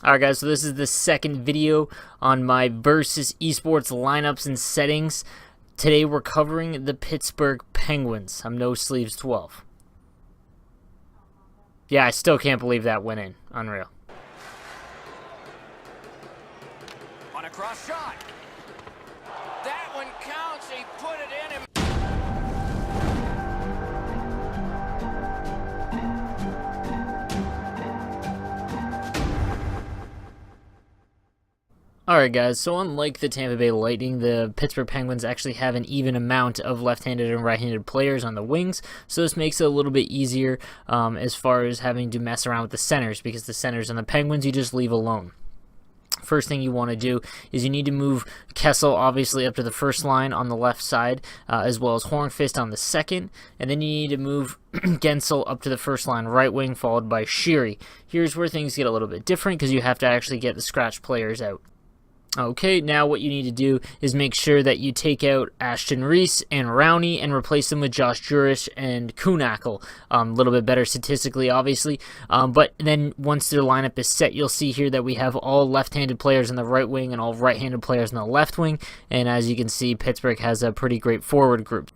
Alright guys, so this is the second video on my versus esports lineups and settings. Today we're covering the Pittsburgh Penguins. I'm no sleeves 12. Yeah, I still can't believe that went in. Unreal. On a cross shot. That one counts. He put it in him. Alright guys, so unlike the Tampa Bay Lightning, the Pittsburgh Penguins actually have an even amount of left-handed and right-handed players on the wings, so this makes it a little bit easier as far as having to mess around with the centers, because the centers on the Penguins you just leave alone. First thing you want to do is you need to move Kessel obviously up to the first line on the left side, as well as Hornqvist on the second, and then you need to move Gensel up to the first line right wing, followed by Sheary. Here's where things get a little bit different because you have to actually get the scratch players out. Okay, now what you need to do is make sure that you take out Ashton Reese and Rowney and replace them with Josh Jurish and Kuhnhackl. A little bit better statistically, obviously. But then once their lineup is set, you'll see here that we have all left-handed players in the right wing and all right-handed players in the left wing. And as you can see, Pittsburgh has a pretty great forward group.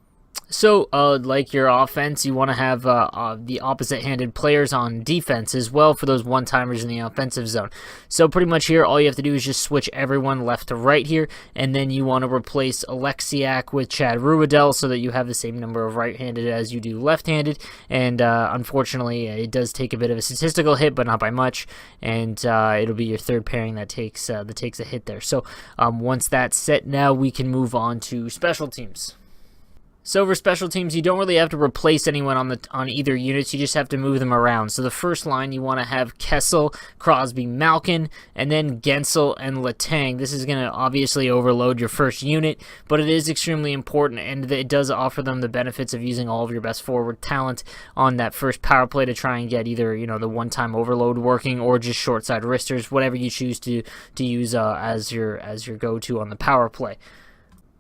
So, like your offense, you want to have the opposite-handed players on defense as well for those one-timers in the offensive zone. So pretty much here, all you have to do is just switch everyone left to right here, and then you want to replace Alexiak with Chad Ruhwedel so that you have the same number of right-handed as you do left-handed. And unfortunately, it does take a bit of a statistical hit, but not by much, and it'll be your third pairing that takes a hit there. So once that's set, now we can move on to special teams. So for special teams, you don't really have to replace anyone on either units. You just have to move them around. So the first line, you want to have Kessel, Crosby, Malkin, and then Gensel and Letang. This is going to obviously overload your first unit, but it is extremely important, and it does offer them the benefits of using all of your best forward talent on that first power play to try and get either the one-time overload working or just short side wristers, whatever you choose to use as your go-to on the power play.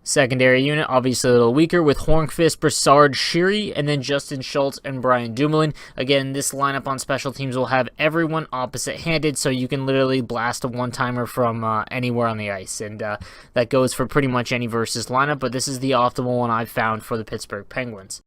Secondary unit, obviously a little weaker, with Hornqvist, Brassard, Sheary, and then Justin Schultz and Brian Dumoulin. Again, this lineup on special teams will have everyone opposite-handed, so you can literally blast a one-timer from anywhere on the ice. And that goes for pretty much any versus lineup, but this is the optimal one I've found for the Pittsburgh Penguins.